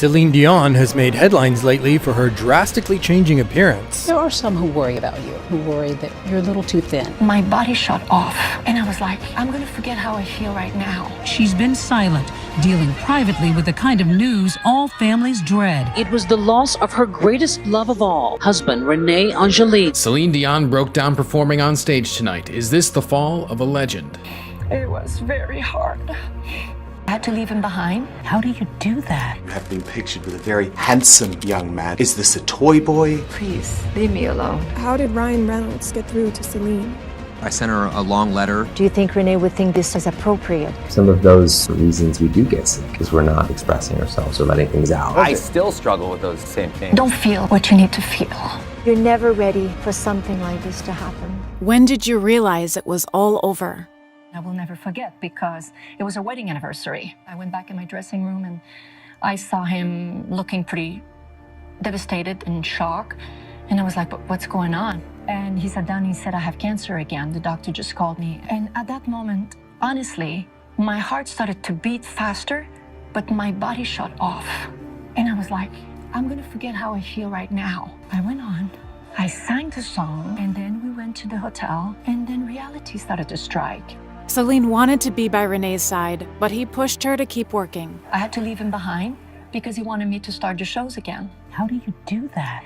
Celine Dion has made headlines lately for her drastically changing appearance. There are some who worry about you, who worry that you're a little too thin. My body shut off, and I was like, I'm gonna forget how I feel right now. She's been silent, dealing privately with the kind of news all families dread. It was the loss of her greatest love of all, husband Rene Angeli. Celine Dion broke down performing on stage tonight. Is this the fall of a legend? It was very hard. I had to leave him behind. How do you do that? You have been pictured with a very handsome young man. Is this a toy boy? Please, leave me alone. How did Ryan Reynolds get through to Celine? I sent her a long letter. Do you think Rene would think this is appropriate? Some of those reasons we do get sick is we're not expressing ourselves or letting things out. I still struggle with those same things. Don't feel what you need to feel. You're never ready for something like this to happen. When did you realize it was all over? I will never forget because it was our wedding anniversary. I went back in my dressing room and I saw him looking pretty devastated and shocked. And I was like, what's going on? And he sat down and he said, I have cancer again. The doctor just called me. And at that moment, honestly, my heart started to beat faster, but my body shut off. And I was like, I'm gonna forget how I feel right now. I went on, I sang the song, and then we went to the hotel, and then reality started to strike. Celine wanted to be by Rene's side, but he pushed her to keep working. I had to leave him behind because he wanted me to start the shows again. How do you do that?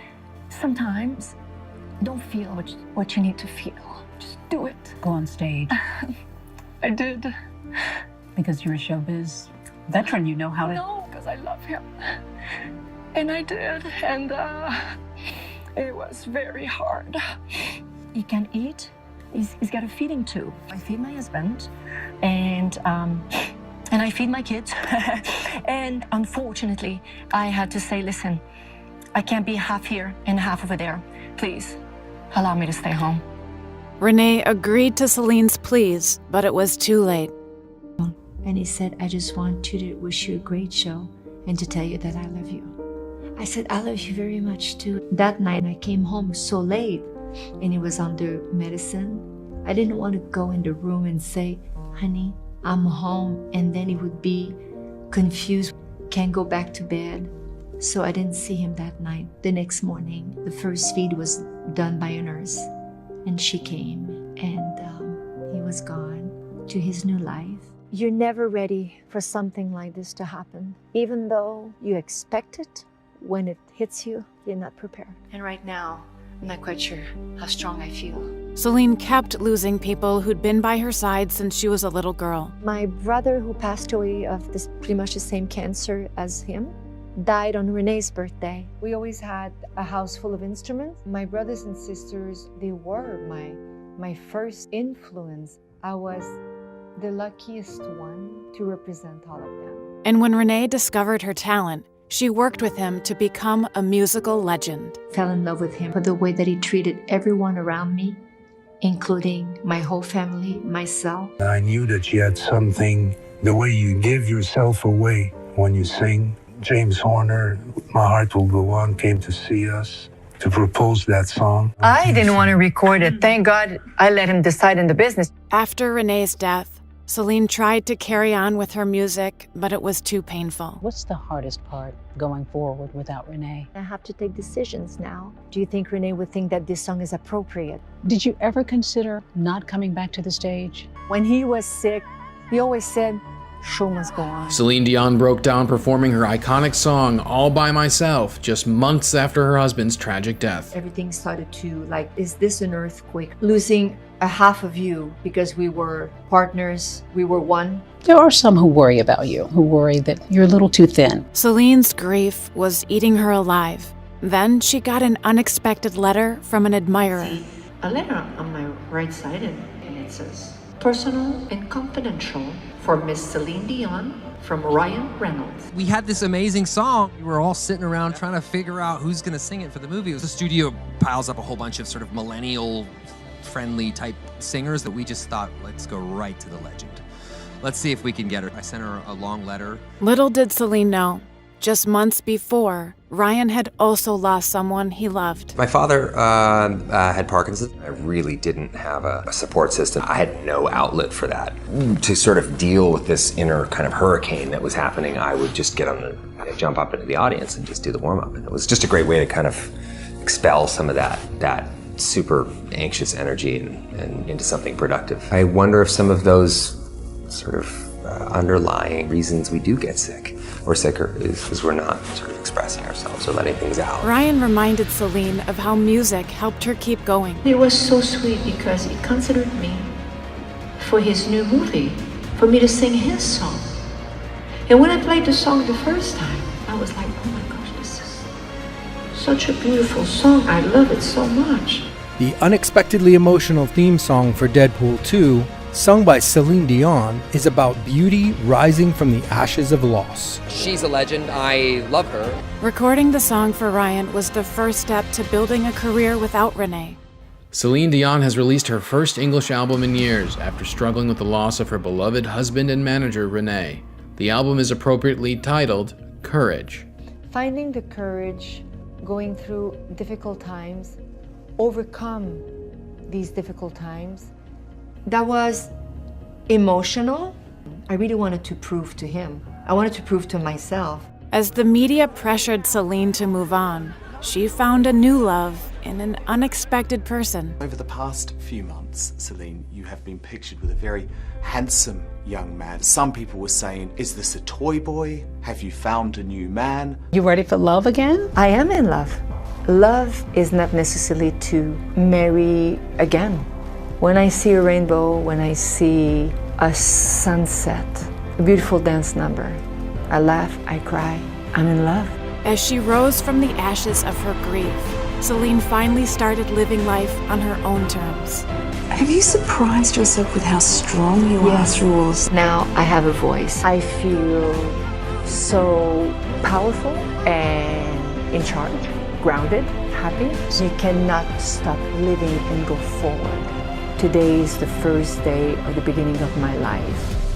Sometimes, don't feel what you need to feel. Just do it. Go on stage. I did. Because you're a showbiz veteran, you know how to... No, because I love him. And I did, and it was very hard. He can't eat. He's got a feeding tube. I feed my husband, and I feed my kids. And unfortunately, I had to say, listen, I can't be half here and half over there. Please, allow me to stay home. Rene agreed to Celine's pleas, but it was too late. And he said, I just want to wish you a great show and to tell you that I love you. I said, I love you very much too. That night I came home so late and he was under medicine. I didn't want to go in the room and say, honey, I'm home. And then he would be confused, can't go back to bed. So I didn't see him that night. The next morning, the first feed was done by a nurse. And she came and he was gone to his new life. You're never ready for something like this to happen. Even though you expect it, when it hits you, you're not prepared. And right now, I'm not quite sure how strong I feel. Celine kept losing people who'd been by her side since she was a little girl. My brother, who passed away of this pretty much the same cancer as him, died on Rene's birthday. We always had a house full of instruments. My brothers and sisters, they were my first influence. I was the luckiest one to represent all of them. And when Rene discovered her talent, she worked with him to become a musical legend. Fell in love with him for the way that he treated everyone around me, including my whole family, myself. I knew that you had something, the way you give yourself away when you sing. James Horner, My Heart Will Go On, came to see us to propose that song. I didn't want to record it. Thank God I let him decide in the business. After Rene's death, Celine tried to carry on with her music, but it was too painful. What's the hardest part going forward without Rene? I have to take decisions now. Do you think Rene would think that this song is appropriate? Did you ever consider not coming back to the stage? When he was sick, he always said, show must go on. Celine Dion broke down performing her iconic song, All By Myself, just months after her husband's tragic death. Everything started to, like, is this an earthquake? Losing a half of you because we were partners, we were one. There are some who worry about you, who worry that you're a little too thin. Celine's grief was eating her alive. Then she got an unexpected letter from an admirer. See, a letter on my right side, and it says, personal and confidential for Miss Celine Dion from Ryan Reynolds. We had this amazing song. We were all sitting around trying to figure out who's going to sing it for the movie. The studio piles up a whole bunch of sort of millennial friendly type singers that we just thought, let's go right to the legend. Let's see if we can get her. I sent her a long letter. Little did Celine know, Just months before, Ryan had also lost someone he loved. My father had Parkinson's. I really didn't have a support system. I had no outlet for that. To sort of deal with this inner kind of hurricane that was happening, I would just jump up into the audience and just do the warm-up. And it was just a great way to kind of expel some of that super anxious energy and into something productive. I wonder if some of those sort of underlying reasons we do get sick or sicker is because we're not sort of expressing ourselves or letting things out. Ryan reminded Celine of how music helped her keep going. It was so sweet because he considered me for his new movie, for me to sing his song. And when I played the song the first time, I was like, oh my gosh, this is such a beautiful song. I love it so much. The unexpectedly emotional theme song for Deadpool 2, sung by Celine Dion, is about beauty rising from the ashes of loss. She's a legend. I love her. Recording the song for Ryan was the first step to building a career without Renee. Celine Dion has released her first English album in years after struggling with the loss of her beloved husband and manager, Renee. The album is appropriately titled Courage. Finding the courage, going through difficult times, overcome these difficult times. That was emotional. I really wanted to prove to him. I wanted to prove to myself. As the media pressured Celine to move on, she found a new love in an unexpected person. Over the past few months, Celine, you have been pictured with a very handsome young man. Some people were saying, is this a toy boy? Have you found a new man? You ready for love again? I am in love. Love is not necessarily to marry again. When I see a rainbow, when I see a sunset, a beautiful dance number, I laugh, I cry, I'm in love. As she rose from the ashes of her grief, Celine finally started living life on her own terms. Have you surprised yourself with how strong you are through all this? Now I have a voice. I feel so powerful and in charge, grounded, happy. You cannot stop living and go forward. Today is the first day of the beginning of my life.